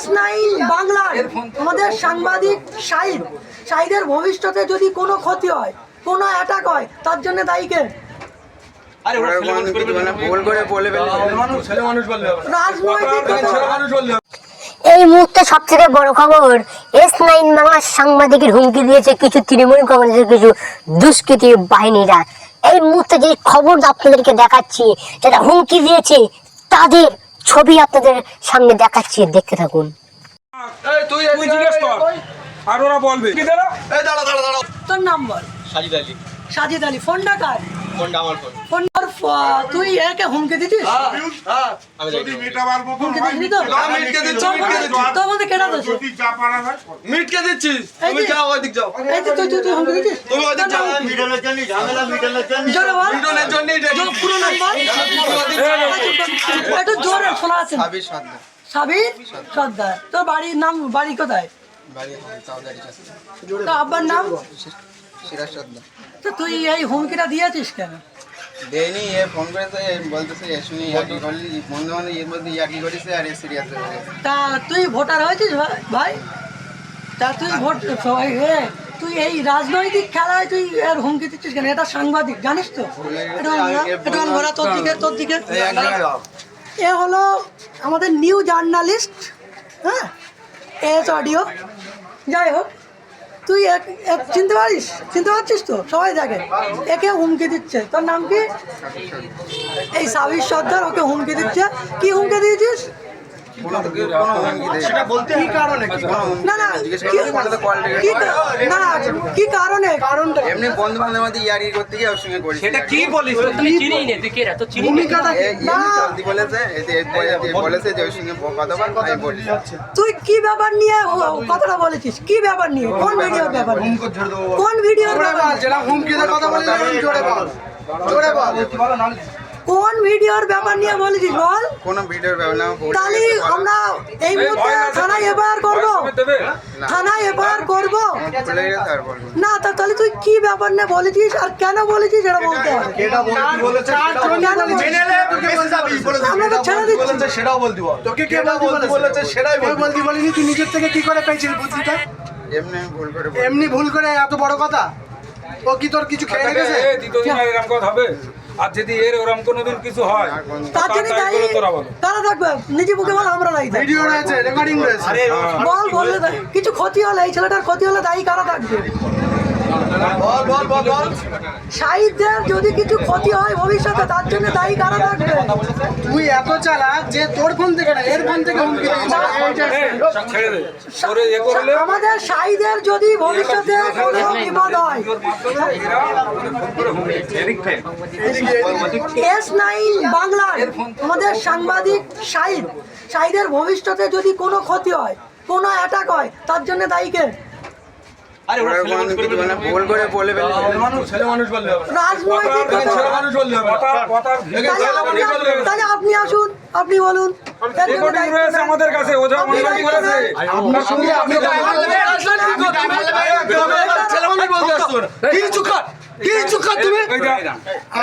S9 বাংলার আমাদের সাংবাদিক শাহিদের ভবিষ্যতে যদি কোনো ক্ষতি হয়, কোনো অ্যাটাক হয়, তার জন্য দায়ী কে? এই মুহূর্তে সব থেকে বড় খবর, S9 বাংলার সাংবাদিকের হুমকি দিয়েছে কিছু তৃণমূল কংগ্রেসের কিছু দুষ্কৃতী বাহিনীরা। এই মুহূর্তে যে খবর আপনাদেরকে দেখাচ্ছি, যারা হুমকি দিয়েছে তাদের ছবি আপনাদের সামনে দেখাচ্ছি, দেখতে থাকুন। তুই জিজ্ঞেস কর আর ওরা বলবে। তোর নাম বল। সাজিদ আলী। ফোনটা কার? তুই একে হুমকি দিচ্ছিস? সাবির সর্দার। তোর বাড়ির নাম, বাড়ি কোথায়? আব্বার নাম? তো তুই এই হুমকিটা দিয়েছিস কেন? দেয়নি, এ ফোন করে তো বলতেছে এর সঙ্গে ইয়াকি করলি, বন্ধু মানে এর মধ্যে ইয়াকি করিস আর এ সিরিয়াস হয়ে গেছে। তা তুই ভোটার হয়েছিস ভাই? তা তুই ভোট তুই এই রাজনৈতিক খেলায় তুই এর হুমকি দিচ্ছিস কেন? এটা সাংবাদিক, জানিস তো? তোর দিকে এ হলো আমাদের নিউ জার্নালিস্ট, হ্যাঁ, এস অডিও। যাই হোক, তুই চিনতে পারছিস তো? সবাই দেখে একে হুমকি দিচ্ছে। তোর নাম কি? এই সাবির সর্দার ওকে হুমকি দিচ্ছে। কি হুমকি দিয়েছিস? কি কারণে? এমনি বন্ধু বান্ধবের মধ্যে ইয়াকি করতে গিয়ে ওর সঙ্গে করিস। সেটা কি বলিস? তুই চিনি না, তুই কেরা? তো চিনি বলেছে যে ওর সঙ্গে কথা বল, আমি বলি। তুই কি ব্যাপার নিয়ে কথাটা বলেছিস? কি ব্যাপার নিয়ে? কোন ভিডিওর ব্যাপার? কোন ভিডিওর ব্যাপার? যেটা হুমকিতে কথা বলে জোরে বল, জোরে বল। কোন ভিডিওর ব্যাপার নিয়ে বলেছিস বল? কোন ভিডিওর ব্যাপার না। তাহলে আমরা এই মুহূর্তে থানায় এফআইআর করব? থানায় এফআইআর করব না? তাহলে তুই কি ব্যাপার নিয়ে বলেছিস আর কেন বলেছিস এটা বলতে হবে। আমরা তো ছেড়ে দিচ্ছি, সেটাও বলতে বল। তোকে কে বলেছে সেটাই বলতে বলিনি। তুই নিজের থেকে কি করে পেয়েছিস বুদ্ধিটা? এমনি ভুল করে এত বড় কথা। ও কি তোর কিছু খেয়ে রেখেছে? এরকম কথা হবে? আর যদি এর ওরকম কোনোদিন কিছু হয় তার জন্য দায়ী কারা থাকবে? নিজে মুখে বল, আমরা দায়ী। ভিডিও রয়েছে, রেকর্ডিং রয়েছে। বল, বললে কিছু ক্ষতি হলে, এই ছেলেটার ক্ষতি হলে দায়ী কারা থাকবে? শাহিদদের যদি কিছু ক্ষতি হয় ভবিষ্যতে, তার জন্য দায়ী কারা থাকবে? তুই এত চালাক যে তোর ফোন থেকে না, এর ফোন থেকে হুমকি আমাদের শাহিদের যদি ভবিষ্যতে কোনো বিপদ হয়, S9 বাংলার আমাদের সাংবাদিক শাহিদের ভবিষ্যতে যদি কোনো ক্ষতি হয়, কোনো অ্যাটাক হয়, তার জন্য দায়ী কে? তাহলে আপনি আসুন, আপনি বলুন। আমাদের কাছে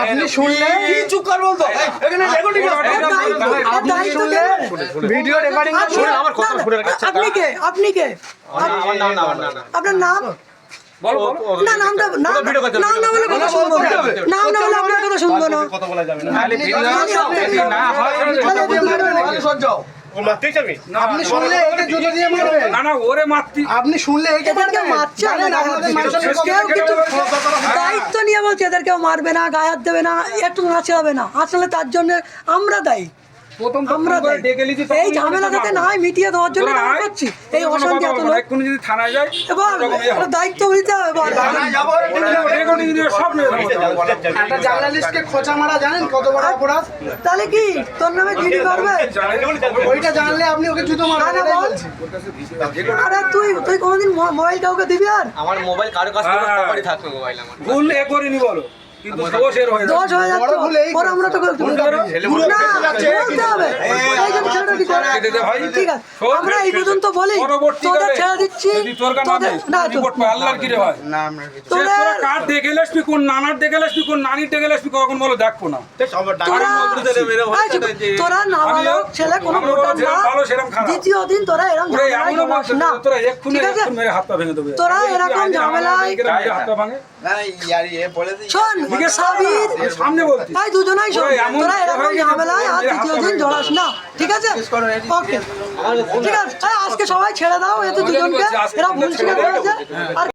আপনি শুনলে ভিডিও রেকর্ডিং আপনি কে? আপনি কে? আপনার নাম? না, নামটা নাম না বলে কথা শুনবো না। নাম না বলে আপনার কথা শুনবো না। আপনি শুনলে একে জুতো দিয়ে মারবেন? না না, ওরে মারতি। আপনি শুনলে এদেরকে মারছে, কেউ কিন্তু দায়িত্ব নিয়ে বলছে এদেরকেও মারবে না, গায়ে হাত দেবে না, একটু নাচে হবে না। আসলে তার জন্য আমরা দায়ী। এই ঝামেলা যাতে না হয় মিটিয়ে দেওয়ার জন্য করছি এই অশান্তি। এত লোক যদি থানায় যায় এবার দায়িত্ব নিতে হবে। একটা জার্নালিস্টকে খোঁচা মারা জানেন কত বড় অপরাধ? তাহলে কি তোর নামে জিডি করবে? ওইটা জানলে আপনি ওকে জুতো মারবেন। আরে তুই কোনোদিন মোবাইল কাউকে দিবি? আর আমার মোবাইল কারো কাছে থাকবে মোবাইল আমার ভুল এ করিনি বলো। কিন্তু দোষ এর হয়ে দোষ হয়ে বড় ভুল যাচ্ছে এই পরে আমরা তো বুঝতে পারো? না বলতে হবে এই জন্য ছেলেটা কি করে? কেটে দে ভাই। ঠিক আছে শোন, আমরা এই পর্যন্ত বলি পরবর্তীকালে তোদের ছেড়ে দিচ্ছি যদি তোর কাছে তোদের না তো রিপোর্ট পাই আল্লাহর কি রে হয় তোদের তোরা কার দেখে এলাসবি কোন নানার দেখে এলাসবি কোন নানির দেখে এলাসবি কখন বলো দেখবো না তোরা তোরা নাবালক ছেলে কোনো আমরা ভোটার যেরকম না ভালো সেরকম খারাপ। দ্বিতীয় দিন তোরা এরকম ওরা ঝামেলায় এমনও জড়াস বলছে না তোরা এক্ষুনি ঠিক আছে এক্ষুনি মেরে হাত পা ভেঙে দেবে তোরা এরকম ঝামেলায় হাত পা ভাঙে শোন সাবির সামনে বলছি তাই দুজনাই শোন ওরা এমন তোরা এরকম হয়ে গেছে, ঝামেলায় আর মেরে হাত দ্বিতীয় পা দিন ভেঙে জড়াস না ঠিক আছে ওকে ঠিক আছে আজকে সবাই ছেড়ে দাও এতে দুজনকে আজকে এরা ভুল স্বীকার ছেড়ে দাও। করেছে আর